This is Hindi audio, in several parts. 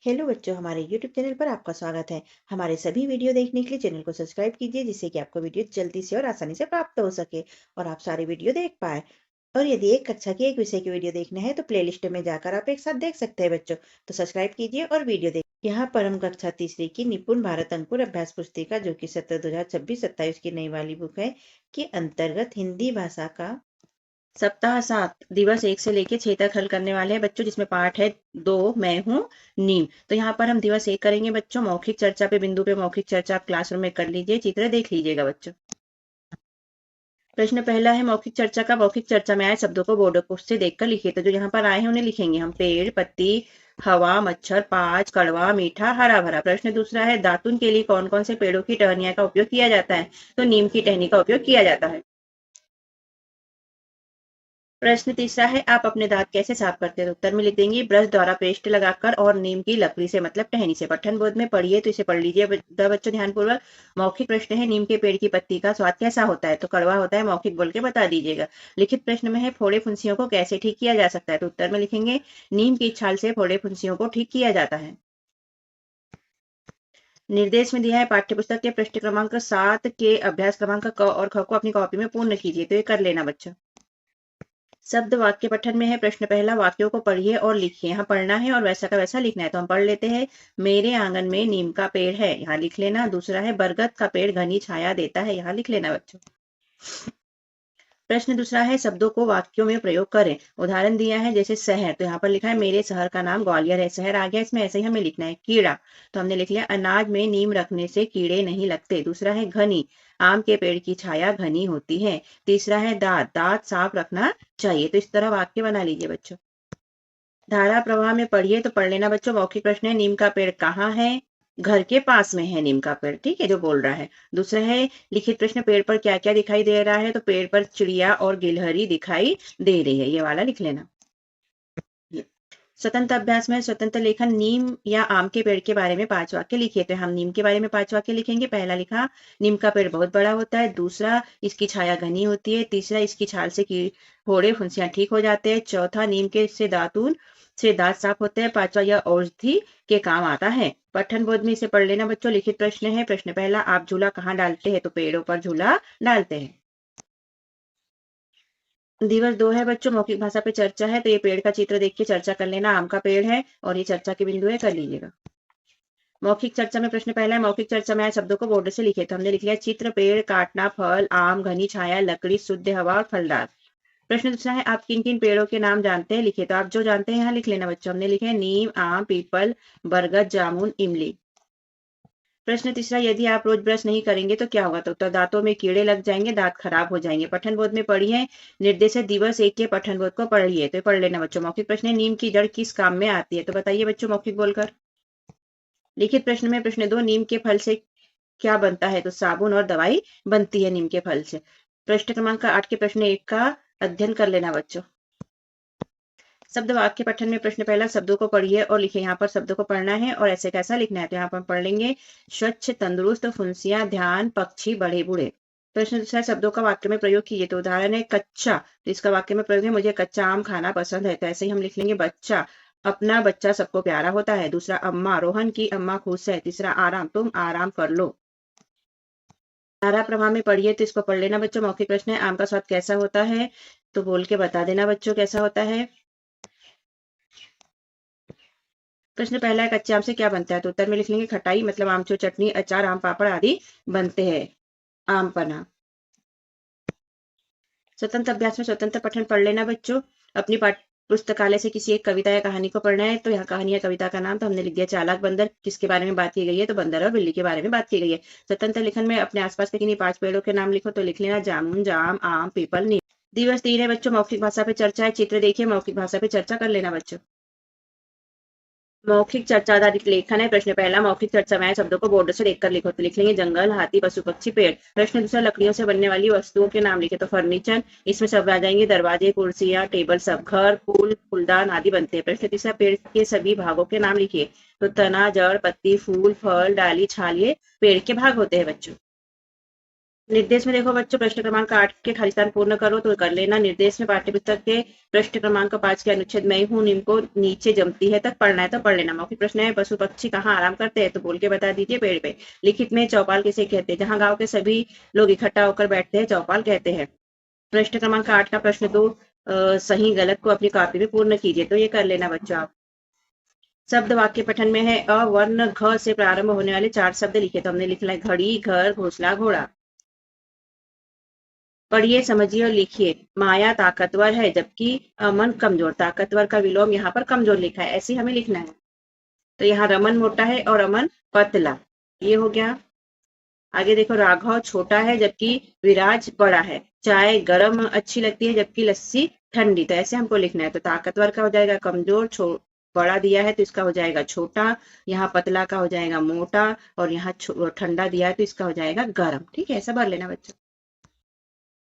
हेलो बच्चों, हमारे YouTube चैनल पर आपका स्वागत है। हमारे सभी वीडियो देखने के लिए चैनल को सब्सक्राइब कीजिए, जिससे कि आपको वीडियो जल्दी से और आसानी से प्राप्त हो सके और आप सारे वीडियो देख पाए। और यदि एक कक्षा की एक विषय की वीडियो देखना है तो प्लेलिस्ट में जाकर आप एक साथ देख सकते हैं बच्चों। तो सब्सक्राइब कीजिए और वीडियो देख। यहाँ पर हम कक्षा तीसरी की निपुण भारत अंकुर अभ्यास पुस्तिका, जो कि सत्र 2026-27 की नई वाली बुक है, के अंतर्गत हिंदी भाषा का सप्ताह 7 दिवस 1 से लेके 6 तक हल करने वाले हैं बच्चों, जिसमें पाठ है 2 मैं हूँ नीम। तो यहाँ पर हम दिवस 1 करेंगे बच्चों। मौखिक चर्चा पे बिंदु पे मौखिक चर्चा आप क्लासरूम में कर लीजिए, चित्र देख लीजिएगा बच्चों। प्रश्न पहला है मौखिक चर्चा का। मौखिक चर्चा में आए शब्दों को बोर्ड से देखकर लिखिए। तो जो यहाँ पर आए हैं उन्हें लिखेंगे हम। पेड़, पत्ती, हवा, मच्छर, पाँच, कड़वा, मीठा, हरा भरा। प्रश्न दूसरा है दातुन के लिए कौन कौन से पेड़ों की टहनियां का उपयोग किया जाता है। तो नीम की टहनी का उपयोग किया जाता है। प्रश्न तीसरा है आप अपने दांत कैसे साफ करते हैं। तो उत्तर में लिख देंगे ब्रश द्वारा पेस्ट लगाकर और नीम की लकड़ी से, मतलब टहनी से। पठन बोध में पढ़िए तो इसे पढ़ लीजिए बच्चों ध्यानपूर्वक। मौखिक प्रश्न है नीम के पेड़ की पत्ती का स्वाद कैसा होता है। तो कड़वा होता है। मौखिक बोल के बता दीजिएगा। लिखित प्रश्न में है फोड़े फुंसियों को कैसे ठीक किया जा सकता है। तो उत्तर में लिखेंगे नीम की छाल से फोड़े फुंसियों को ठीक किया जाता है। निर्देश में दिया है पाठ्यपुस्तक के पृष्ठ क्रमांक 7 के अभ्यास क्रमांक क और ख को अपनी कॉपी में पूर्ण कीजिए। तो ये कर लेना बच्चों। शब्द वाक्य पठन में है। प्रश्न पहला वाक्यों को पढ़िए और लिखिए। यहाँ पढ़ना है और वैसा का वैसा लिखना है। तो हम पढ़ लेते हैं। मेरे आंगन में नीम का पेड़ है, यहाँ लिख लेना। दूसरा है बरगद का पेड़ घनी छाया देता है, यहाँ लिख लेना बच्चों। प्रश्न दूसरा है शब्दों को वाक्यों में प्रयोग करें। उदाहरण दिया है जैसे शहर, तो यहाँ पर लिखा है मेरे शहर का नाम ग्वालियर है। शहर आ गया, इसमें ऐसे ही हमें लिखना है। कीड़ा, तो हमने लिख लिया अनाज में नीम रखने से कीड़े नहीं लगते। दूसरा है घनी, आम के पेड़ की छाया घनी होती है। तीसरा है दांत, दांत साफ रखना चाहिए। तो इस तरह वाक्य बना लीजिए बच्चों। धारा प्रवाह में पढ़िए तो पढ़ लेना बच्चों। मौखिक प्रश्न है नीम का पेड़ कहाँ है। घर के पास में है नीम का पेड़, ठीक है, जो बोल रहा है। दूसरा है लिखित प्रश्न पेड़ पर क्या क्या दिखाई दे रहा है। तो पेड़ पर चिड़िया और गिलहरी दिखाई दे रही है, ये वाला लिख लेना। स्वतंत्र अभ्यास में स्वतंत्र लेखन नीम या आम के पेड़ के बारे में 5 वाक्य लिखिए। तो हम नीम के बारे में 5 वाक्य लिखेंगे। पहला लिखा नीम का पेड़ बहुत बड़ा होता है। दूसरा इसकी छाया घनी होती है। तीसरा इसकी छाल से फोड़े फुंसियां ठीक हो जाते हैं। चौथा नीम के से दांत साफ होते हैं। पांचवा यह औषधि के काम आता है। पठन बोध में इसे पढ़ लेना बच्चों। लिखित प्रश्न है। प्रश्न पहला आप झूला कहाँ डालते हैं। तो पेड़ों पर झूला डालते हैं। दिवस 2 है बच्चों, मौखिक भाषा पे चर्चा है। तो ये पेड़ का चित्र देख के चर्चा कर लेना। आम का पेड़ है और ये चर्चा के बिंदु है, कर लीजिएगा। मौखिक चर्चा में प्रश्न पहला है मौखिक चर्चा में आए शब्दों को बोर्ड से लिखे। तो हमने लिख लिया चित्र, पेड़, काटना, फल, आम, घनी छाया, लकड़ी, शुद्ध हवा और फलदार। प्रश्न दूसरा है आप किन किन पेड़ों के नाम जानते हैं, लिखे। तो आप जो जानते हैं यहाँ लिख लेना बच्चों। हमने लिखे नीम, आम, पीपल, बरगद, जामुन, इमली। प्रश्न तीसरा यदि आप रोज ब्रश नहीं करेंगे तो क्या होगा। तो दांतों में कीड़े लग जाएंगे, दांत खराब हो जाएंगे। पठन बोध में पढ़िए। निर्देश है दिवस 1 के पठन बोध को पढ़िए। तो पढ़ लेना बच्चों। मौखिक प्रश्न है नीम की जड़ किस काम में आती है। तो बताइए बच्चों मौखिक बोलकर। लिखित प्रश्न में प्रश्न 2 नीम के फल से क्या बनता है। तो साबुन और दवाई बनती है नीम के फल से। प्रश्न क्रमांक 8 के प्रश्न 1 का अध्ययन कर लेना बच्चों। शब्द वाक्य पठन में प्रश्न पहला शब्दों को पढ़िए और लिखिए। यहाँ पर शब्दों को पढ़ना है और ऐसे कैसा लिखना है। तो यहाँ पर पढ़ लेंगे स्वच्छ, तंदुरुस्त, फुंसियां, ध्यान, पक्षी, बड़े बूढ़े। प्रश्न दूसरा शब्दों का वाक्य में प्रयोग कीजिए। तो उदाहरण है कच्चा, तो इसका वाक्य में प्रयोग है मुझे कच्चा आम खाना पसंद है। तो ऐसे ही हम लिख लेंगे बच्चा, अपना बच्चा सबको प्यारा होता है। दूसरा अम्मा, रोहन की अम्मा खुश है। तीसरा आराम, तुम आराम कर लो। धारा प्रवाह में पढ़िए तो इसको पढ़ लेना बच्चों। मौखिक प्रश्न है आम का स्वाद कैसा होता है। तो बोल के बता देना बच्चों कैसा होता है। प्रश्न पहला है कच्चे आम से क्या बनता है। तो उत्तर में लिख लेंगे खटाई, मतलब आमचूर, चटनी, अचार, आम पापड़ आदि बनते हैं। आम पन्ना। स्वतंत्र अभ्यास में स्वतंत्र पठन पढ़ लेना बच्चों। अपनी पाठ्य पुस्तकालय से किसी एक कविता या कहानी को पढ़ना है। तो यहाँ कहानी या कविता का नाम तो हमने लिख दिया चालाक बंदर। किसके बारे में बात की गई है। तो बंदर और बिल्ली के बारे में बात की गई है। स्वतंत्र लेखन में अपने आसपास के किन्हीं 5 पेड़ों के नाम लिखो। तो लिख लेना जामुन, जाम, आम, पीपल, नीम। दिवस 3 है बच्चों, मौखिक भाषा पे चर्चा है। चित्र देखिए, मौखिक भाषा पे चर्चा कर लेना बच्चों। मौखिक चर्चा आधारित लेखन है। प्रश्न पहला मौखिक चर्चा में आए शब्दों को बोर्ड से देखकर लिखो। तो लिख लेंगे जंगल, हाथी, पशु, पक्षी, पेड़। प्रश्न दूसरा लकड़ियों से बनने वाली वस्तुओं के नाम लिखे। तो फर्नीचर, इसमें सब आ जाएंगे दरवाजे, कुर्सियां, टेबल, सब घर, फूल, फूलदान आदि बनते हैं। प्रश्न तीसरा पेड़ के सभी भागों के नाम लिखिए। तो तना, जड़, पत्ती, फूल, फल, डाली, छाल ये पेड़ के भाग होते हैं बच्चों। निर्देश में देखो बच्चों, प्रश्न क्रमांक 8 के खालिस्तान पूर्ण करो तो कर लेना। निर्देश में पाठ्यपुस्तक के प्रश्न क्रमांक 5 के अनुच्छेद मैं हूँ नीम को नीचे जमती है तक पढ़ना है तो पढ़ लेना। मौखिक प्रश्न है, पशु पक्षी कहाँ आराम करते हैं तो बोल के बता दीजिए पेड़ पे। लिखित में चौपाल किसे कहते हैं, जहाँ गाँव के सभी लोग इकट्ठा होकर बैठते हैं चौपाल कहते हैं। प्रश्न क्रमांक 8 का प्रश्न तो सही गलत को अपनी कॉपी में पूर्ण कीजिए तो ये कर लेना बच्चों आप। शब्द वाक्य पठन में है, अ वर्ण घ से प्रारंभ होने वाले 4 शब्द लिखे तो हमने लिखना है घड़ी, घर, घोंसला, घोड़ा। पढ़िए, समझिए और लिखिए। माया ताकतवर है जबकि अमन कमजोर। ताकतवर का विलोम यहाँ पर कमजोर लिखा है, ऐसे हमें लिखना है। तो यहाँ रमन मोटा है और अमन पतला, ये हो गया। आगे देखो, राघव छोटा है जबकि विराज बड़ा है। चाय गरम अच्छी लगती है जबकि लस्सी ठंडी, तो ऐसे हमको लिखना है। तो ताकतवर का हो जाएगा कमजोर, बड़ा दिया है तो इसका हो जाएगा छोटा, यहाँ पतला का हो जाएगा मोटा, और यहाँ ठंडा दिया है तो इसका हो जाएगा गरम। ठीक है, ऐसा भर लेना बच्चों।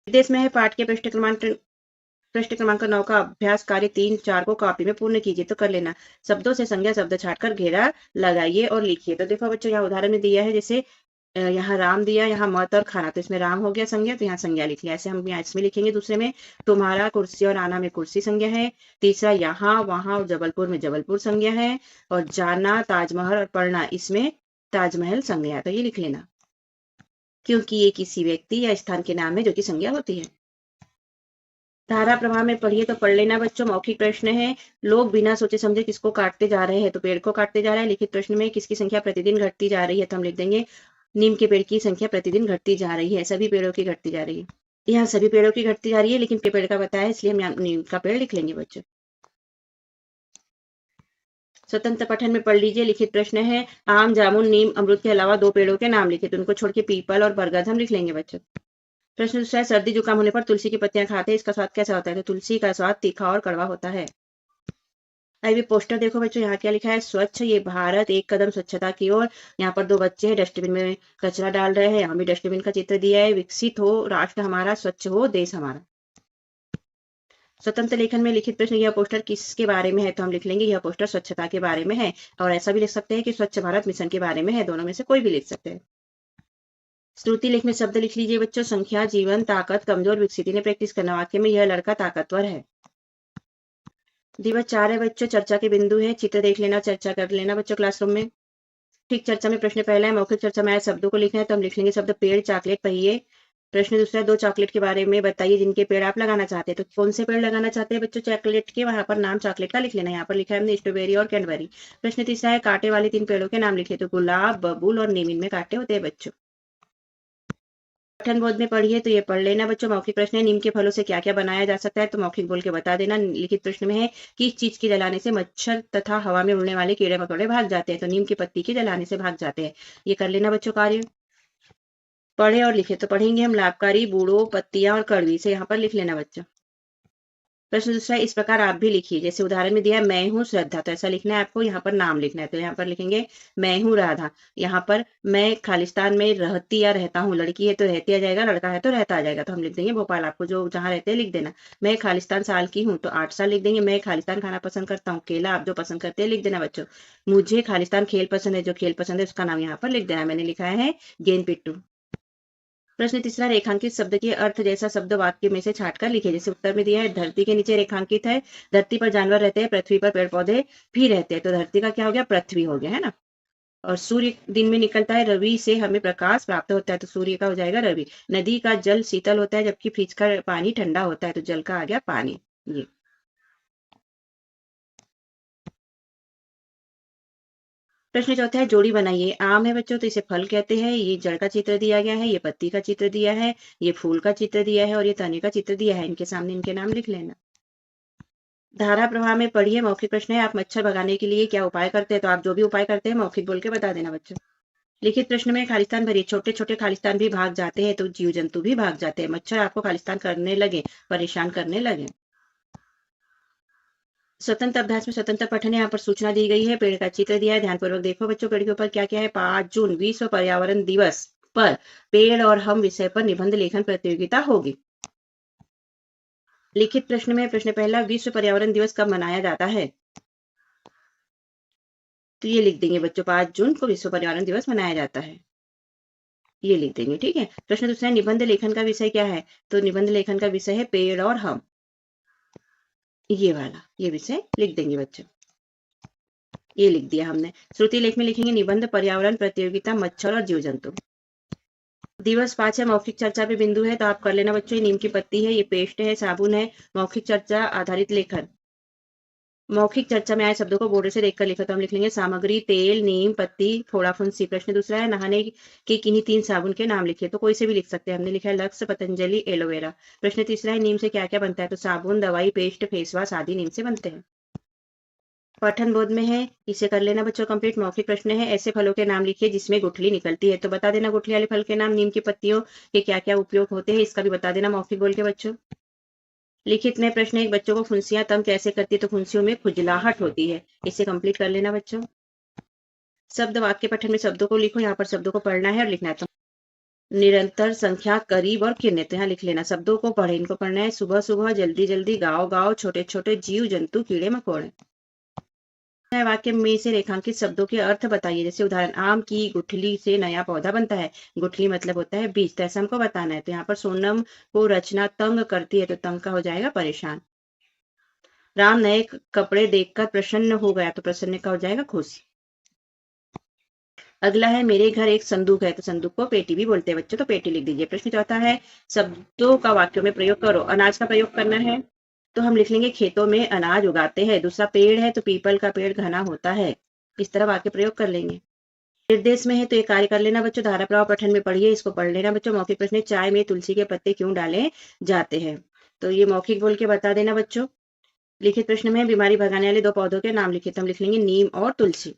निर्देश में है, पाठ के प्रश्न क्रमांक 9 का अभ्यास कार्य 3-4 को कॉपी में पूर्ण कीजिए तो कर लेना। शब्दों से संज्ञा शब्द छाटकर घेरा लगाइए और लिखिए। तो देखो बच्चों, यहाँ उदाहरण में दिया है, जैसे यहाँ राम दिया, यहाँ मत और खाना, तो इसमें राम हो गया संज्ञा तो यहाँ संज्ञा लिख लिया। ऐसे हम यहाँ इसमें लिखेंगे। दूसरे में तुम्हारा कुर्सी और आना में कुर्सी संज्ञा है। तीसरा यहाँ वहां और जबलपुर में जबलपुर संज्ञा है। और जाना, ताजमहल और पढ़ना, इसमें ताजमहल संज्ञा है तो ये लिख लेना, क्योंकि ये किसी व्यक्ति या स्थान के नाम है जो कि संज्ञा होती है। धारा प्रवाह में पढ़िए तो पढ़ लेना बच्चों। मौखिक प्रश्न है, लोग बिना सोचे समझे किसको काटते जा रहे हैं तो पेड़ को काटते जा रहे हैं। लिखित प्रश्न में किसकी संख्या प्रतिदिन घटती जा रही है तो हम लिख देंगे नीम के पेड़ की संख्या प्रतिदिन घटती जा रही है। सभी पेड़ों की घटती जा रही है, यहाँ सभी पेड़ों की घटती जा रही है लेकिन पेड़ का बताया इसलिए हम यहाँ नीम का पेड़ लिख लेंगे बच्चों। स्वतंत्र पठन में पढ़ लीजिए। लिखित प्रश्न है, आम, जामुन, नीम, अमरूद के अलावा 2 पेड़ों के नाम लिखे तो उनको छोड़ के पीपल और बरगद हम लिख लेंगे बच्चों। प्रश्न दूसरा है, सर्दी जुकाम होने पर तुलसी की पत्तियां खाते हैं, इसका स्वाद कैसा होता है तो तुलसी का स्वाद तीखा और कड़वा होता है। अभी पोस्टर देखो बच्चों, यहाँ क्या लिखा है, स्वच्छ ये भारत, एक कदम स्वच्छता की ओर। यहाँ पर 2 बच्चे हैं, डस्टबिन में कचरा डाल रहे हैं, यहाँ भी डस्टबिन का चित्र दिया है। विकसित हो राष्ट्र हमारा, स्वच्छ हो देश हमारा। स्वतंत्र लेखन में लिखित प्रश्न, यह पोस्टर किसके बारे में है तो हम लिख लेंगे यह पोस्टर स्वच्छता के बारे में है। और ऐसा भी लिख सकते हैं कि स्वच्छ भारत मिशन के बारे में है, दोनों में से कोई भी लिख सकते हैं। श्रुति लेख में शब्द लिख लीजिए बच्चों, संख्या, जीवन, ताकत, कमजोर, विकसित। इन्हें प्रैक्टिस करना। वाक्य में यह लड़का ताकतवर है। दिवस 4 है बच्चों, चर्चा के बिंदु है, चित्र देख लेना, चर्चा कर लेना बच्चों क्लासरूम में। ठीक, चर्चा में प्रश्न पहला है, मौखिक चर्चा में आए शब्दों को लिखना है तो हम लिख लेंगे शब्द पेड़, चॉकलेट, पहिए। प्रश्न दूसरा, 2 चॉकलेट के बारे में बताइए जिनके पेड़ आप लगाना चाहते हैं तो कौन से पेड़ लगाना चाहते हैं बच्चों चॉकलेट के, वहां पर नाम चॉकलेट का लिख लेना। यहाँ पर लिखा है हमने स्ट्रॉबेरी और कैडबरी। प्रश्न तीसरा है, कांटे वाले 3 पेड़ों के नाम लिखे तो गुलाब, बबूल और नीम, इनमें कांटे होते हैं बच्चों। पठन बोध में पढ़िए तो ये पढ़ लेना बच्चों। मौखिक प्रश्न है, नीम के फलों से क्या क्या बनाया जा सकता है तो मौखिक बोल के बता देना। लिखित प्रश्न में है, किस चीज के जलाने से मच्छर तथा हवा में उड़ने वाले कीड़े मकोड़े भाग जाते हैं तो नीम की पत्ती के जलाने से भाग जाते हैं। ये कर लेना बच्चों कार्य। पढ़े और लिखे तो पढ़ेंगे हम, लाभकारी, बूढ़ो, पत्तियां और कड़वी, से यहाँ पर लिख लेना बच्चों। प्रश्न दूसरा, इस प्रकार आप भी लिखिए। जैसे उदाहरण में दिया है, मैं हूँ श्रद्धा, तो ऐसा लिखना है आपको। यहाँ पर नाम लिखना है तो यहाँ पर लिखेंगे मैं हूँ राधा। यहाँ पर मैं खालिस्तान में रहती या रहता हूँ, लड़की है तो रहती आ जाएगा, लड़का है तो रहता आ जाएगा तो हम लिख देंगे भोपाल। आपको जो जहाँ रहते हैं लिख देना। मैं खालिस्तान साल की हूँ तो 8 साल लिख देंगे। मैं खालिस्तान खाना पसंद करता हूँ, केला, आप जो पसंद करते हैं लिख देना बच्चों। मुझे खालिस्तान खेल पसंद है, जो खेल पसंद है उसका नाम यहाँ पर लिख देना। मैंने लिखा है गेंद पिट्टू। प्रश्न तीसरा, रेखांकित शब्द के अर्थ जैसा शब्द वाक्य में से छाटकर लिखे। जैसे उत्तर में दिया है, धरती के नीचे रेखांकित है, धरती पर जानवर रहते हैं, पृथ्वी पर पेड़ पौधे भी रहते हैं तो धरती का क्या हो गया, पृथ्वी हो गया है ना। और सूर्य दिन में निकलता है, रवि से हमें प्रकाश प्राप्त होता है तो सूर्य का हो जाएगा रवि। नदी का जल शीतल होता है जबकि फ्रिज का पानी ठंडा होता है तो जल का आ गया पानी। ये प्रश्न चौथा है, जोड़ी बनाइए। आम है बच्चों तो इसे फल कहते हैं, ये जड़ का चित्र दिया गया है, ये पत्ती का चित्र दिया है, ये फूल का चित्र दिया है और ये तने का चित्र दिया है। इनके सामने इनके नाम लिख लेना। धारा प्रवाह में पढ़िए। मौखिक प्रश्न है, आप मच्छर भगाने के लिए क्या उपाय करते हैं तो आप जो भी उपाय करते हैं मौखिक बोल के बता देना बच्चों। लिखित प्रश्न में, खालिस्तान भरिए। छोटे छोटे खालिस्तान भी भाग जाते हैं तो जीव जंतु भी भाग जाते हैं। मच्छर आपको खालिस्तान करने लगे, परेशान करने लगे। स्वतंत्र अभ्यास में स्वतंत्र पठन, यहाँ पर सूचना दी गई है, पेड़ का चित्र दिया है, ध्यानपूर्वक देखो बच्चों। पेड़ के ऊपर क्या क्या है, 5 जून विश्व पर्यावरण दिवस पर पेड़ और हम विषय पर निबंध लेखन प्रतियोगिता होगी। लिखित प्रश्न में प्रश्न पहला, विश्व पर्यावरण दिवस कब मनाया जाता है तो ये लिख देंगे बच्चों, 5 जून को विश्व पर्यावरण दिवस मनाया जाता है। ये लिख देंगे। ठीक है। प्रश्न दूसरा है, निबंध लेखन का विषय क्या है? तो निबंध लेखन का विषय है पेड़ और हम। ये वाला, ये विषय लिख देंगे बच्चों। ये लिख दिया हमने। श्रुति लेख में लिखेंगे निबंध पर्यावरण प्रतियोगिता मच्छर और जीव जंतु। दिवस 5 है, मौखिक चर्चा पे बिंदु है, तो आप कर लेना बच्चों। ये नीम की पत्ती है, ये पेस्ट है, साबुन है। मौखिक चर्चा आधारित लेखन। मौखिक चर्चा में आए शब्दों को बोर्ड से देखकर लिखो, तो हम लिख लेंगे सामग्री तेल, नीम पत्ती, फोड़ा फुंसी। प्रश्न दूसरा है, नहाने के किन्हीं 3 साबुन के नाम लिखिए, तो कोई से भी लिख सकते हैं। हमने लिखा है लक्स, पतंजलि, एलोवेरा। प्रश्न तीसरा है, नीम से क्या क्या बनता है? तो साबुन, दवाई, पेस्ट, फेस वॉश आदि नीम से बनते हैं। पठन बोध में है, इसे कर लेना बच्चों कंप्लीट। मौखिक प्रश्न है, ऐसे फलों के नाम लिखिए जिसमें गुठली निकलती है, तो बता देना गुठली वाले फल के नाम। नीम की पत्तियों के क्या क्या उपयोग होते हैं, इसका भी बता देना मौखिक बोल के बच्चों। लिखित में प्रश्न एक, बच्चों को फुंसियां तंग कैसे करती है? तो फुंसियों में खुजलाहट होती है। इसे कंप्लीट कर लेना बच्चों। शब्द वाक्य पठन में शब्दों को लिखो, यहाँ पर शब्दों को पढ़ना है और लिखना है। तो निरंतर, संख्या, करीब और किन्ने, तो यहाँ लिख लेना। शब्दों को पढ़े, इनको पढ़ना है। सुबह सुबह, जल्दी जल्दी, गाँव गाँव, छोटे छोटे, जीव जंतु, कीड़े मकोड़े। वाक्य में से रेखांकित शब्दों के अर्थ बताइए। जैसे उदाहरण, आम की गुठली से नया पौधा बनता है। गुठली मतलब होता है बीज, तो ऐसा हमको बताना है। तो यहाँ पर सोनम को रचना तंग करती है, तो तंग का हो जाएगा परेशान। राम नए कपड़े देखकर प्रसन्न हो गया, तो प्रसन्न का हो जाएगा खुश। अगला है, मेरे घर एक संदूक है, तो संदूक को पेटी भी बोलते हैं बच्चों, तो पेटी लिख दीजिए। प्रश्न चौथा है, शब्दों का वाक्यों में प्रयोग करो। अनाज का प्रयोग करना है, तो हम लिख लेंगे खेतों में अनाज उगाते हैं। दूसरा, पेड़ है, तो पीपल का पेड़ घना होता है। इस तरह वाक्य प्रयोग कर लेंगे। निर्देश में है, तो ये कार्य कर लेना बच्चों। धारा प्रवाह पठन में पढ़िए, इसको पढ़ लेना बच्चों। मौखिक प्रश्न है, चाय में तुलसी के पत्ते क्यों डाले जाते हैं? तो ये मौखिक बोल के बता देना बच्चों। लिखित प्रश्न में बीमारी भगाने वाले 2 पौधों के नाम लिखिए, तो हम लिख लेंगे नीम और तुलसी।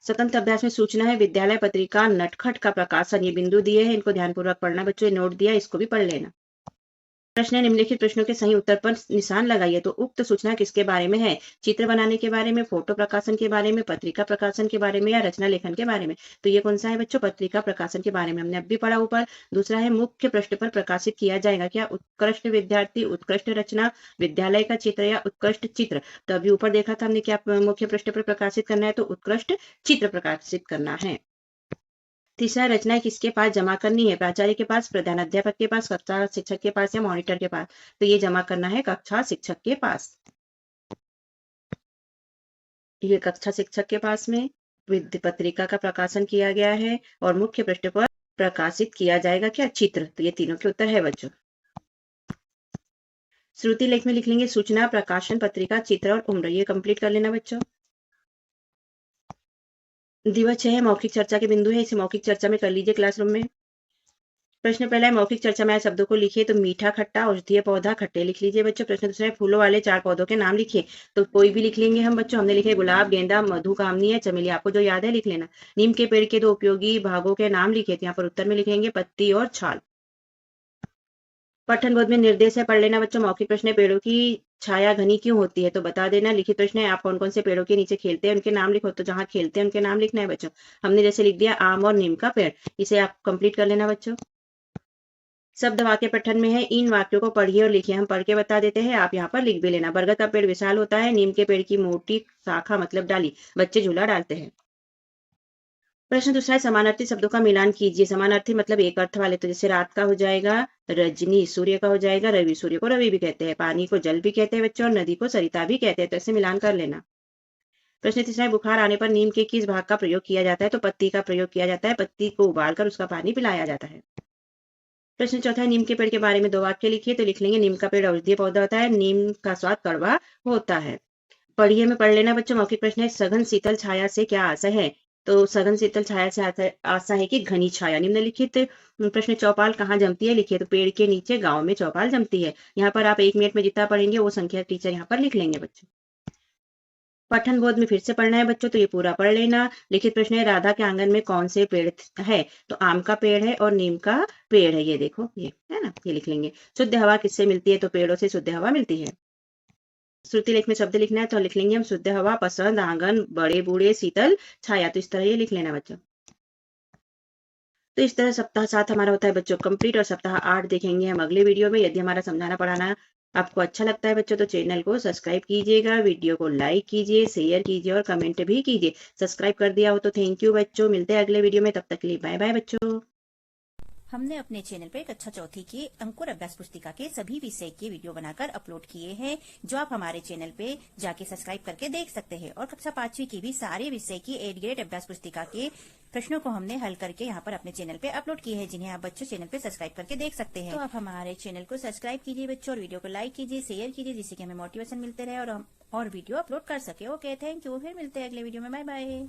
स्वतंत्र अभ्यास में सूचना है, विद्यालय पत्रिका नटखट का प्रकाशन। ये बिंदु दिए हैं, इनको ध्यानपूर्वक पढ़ना बच्चों। ये नोट दिया, इसको भी पढ़ लेना। प्रश्न है, निम्नलिखित प्रश्नों के सही उत्तर पर निशान लगाइए। तो उक्त सूचना किसके बारे में है? चित्र बनाने के बारे में, फोटो प्रकाशन के बारे में, पत्रिका प्रकाशन के बारे में, या रचना लेखन के बारे में? तो ये कौन सा है बच्चों? पत्रिका प्रकाशन के बारे में, हमने अब भी पढ़ा ऊपर। दूसरा है, मुख्य पृष्ठ पर प्रकाशित किया जाएगा क्या? उत्कृष्ट विद्यार्थी, उत्कृष्ट रचना, विद्यालय का चित्र या उत्कृष्ट चित्र? तो अभी ऊपर देखा था हमने क्या मुख्य पृष्ठ पर प्रकाशित करना है, तो उत्कृष्ट चित्र प्रकाशित करना है। तीसरा, रचना किसके पास जमा करनी है? प्राचार्य के पास, प्रधानाध्यापक के पास, कक्षा शिक्षक के पास, या मॉनिटर के पास? तो ये जमा करना है कक्षा शिक्षक के पास। ये कक्षा शिक्षक के पास में पत्रिका का प्रकाशन किया गया है और मुख्य पृष्ठ पर प्रकाशित किया जाएगा क्या? चित्र। तो ये तीनों के उत्तर है बच्चों। श्रुति लेख में लिख लेंगे सूचना, प्रकाशन, पत्रिका, चित्र और उम्र। ये कंप्लीट कर लेना बच्चों। दिवस 6 है, मौखिक चर्चा के बिंदु है, इसे मौखिक चर्चा में कर लीजिए क्लासरूम में। प्रश्न पहला है, मौखिक चर्चा में आए शब्दों को लिखिए। तो मीठा, खट्टा, औषधीय पौधा, खट्टे लिख लीजिए बच्चों। प्रश्न दूसरा है, फूलों वाले 4 पौधों के नाम लिखिए। तो कोई भी लिख लेंगे हम बच्चों। हमने लिखे गुलाब, गेंदा, मधुकामनी है, चमेली। आपको जो याद है लिख लेना। नीम के पेड़ के 2 उपयोगी भागों के नाम लिखिए। तो यहाँ पर उत्तर में लिखेंगे पत्ती और छाल। पठन बोध में निर्देश है, पढ़ लेना बच्चों। मौखिक प्रश्न है, पेड़ों की छाया घनी क्यों होती है? तो बता देना। लिखित प्रश्न है, आप कौन कौन से पेड़ों के नीचे खेलते हैं, उनके नाम लिखो। तो जहां खेलते हैं उनके नाम लिखना है बच्चों। हमने जैसे लिख दिया आम और नीम का पेड़, इसे आप कंप्लीट कर लेना बच्चों। शब्द वाक्य पठन में है, इन वाक्यों को पढ़िए और लिखिए। हम पढ़ के बता देते हैं, आप यहाँ पर लिख भी लेना। बरगद का पेड़ विशाल होता है, नीम के पेड़ की मोटी शाखा मतलब डाली, बच्चे झूला डालते हैं। प्रश्न दूसरा है, समानार्थी शब्दों का मिलान कीजिए। समानार्थी मतलब एक अर्थ वाले, तो जैसे रात का हो जाएगा रजनी, सूर्य का हो जाएगा रवि, सूर्य को रवि भी कहते हैं, पानी को जल भी कहते हैं बच्चों, और नदी को सरिता भी कहते हैं। तो ऐसे मिलान कर लेना। प्रश्न तीसरा है, बुखार आने पर नीम के किस भाग का प्रयोग किया जाता है? तो पत्ती का प्रयोग किया जाता है, पत्ती को उबालकर उसका पानी पिलाया जाता है। प्रश्न चौथा है, नीम के पेड़ के बारे में 2 वाक्य लिखिए। तो लिख लेंगे, नीम का पेड़ औषधीय पौधा होता है, नीम का स्वाद कड़वा होता है। पढ़िए में पढ़ लेना बच्चों। मौखिक प्रश्न है, सघन शीतल छाया से क्या आशय है? तो सघन शीतल छाया से आशा है कि घनी छाया। निम्नलिखित प्रश्न, चौपाल कहाँ जमती है? लिखिए। तो पेड़ के नीचे गांव में चौपाल जमती है। यहाँ पर आप 1 मिनट में जितना पढ़ेंगे वो संख्या टीचर यहाँ पर लिख लेंगे बच्चों। पठन बोध में फिर से पढ़ना है बच्चों, तो ये पूरा पढ़ लेना। लिखित प्रश्न है, राधा के आंगन में कौन से पेड़ है? तो आम का पेड़ है और नीम का पेड़ है। ये देखो, ये है ना, ये लिख लेंगे। शुद्ध हवा किससे मिलती है? तो पेड़ों से शुद्ध हवा मिलती है। श्रुति लेख में शब्द लिखना है, तो लिख लेंगे हम शुद्ध हवा, पसंद, आंगन, बड़े बूढ़े, शीतल छाया। तो इस तरह ये लिख लेना बच्चों। तो इस तरह सप्ताह 7 हमारा होता है बच्चों कंप्लीट, और सप्ताह 8 देखेंगे हम अगले वीडियो में। यदि हमारा समझाना पढ़ाना आपको अच्छा लगता है बच्चों तो चैनल को सब्सक्राइब कीजिएगा, वीडियो को लाइक कीजिए, शेयर कीजिए और कमेंट भी कीजिए। सब्सक्राइब कर दिया हो तो थैंक यू बच्चों, मिलते हैं अगले वीडियो में, तब तक के लिए बाय बाय बच्चों। हमने अपने चैनल पर कक्षा चौथी के अंकुर अभ्यास पुस्तिका के सभी विषय के वीडियो बनाकर अपलोड किए हैं, जो आप हमारे चैनल पे जाके सब्सक्राइब करके देख सकते हैं। और कक्षा 5वीं की भी सारे विषय की 8 ग्रेड अभ्यास पुस्तिका के प्रश्नों को हमने हल करके यहाँ पर अपने चैनल पे अपलोड किए हैं, जिन्हें आप बच्चों चैनल पे सब्सक्राइब करके देख सकते हैं। तो आप हमारे चैनल को सब्सक्राइब कीजिए बच्चों, और वीडियो को लाइक कीजिए, शेयर कीजिए, जिससे कि हमें मोटिवेशन मिलते रहे और हम और वीडियो अपलोड कर सके। Okay, thank you. फिर मिलते हैं अगले वीडियो में। Bye bye.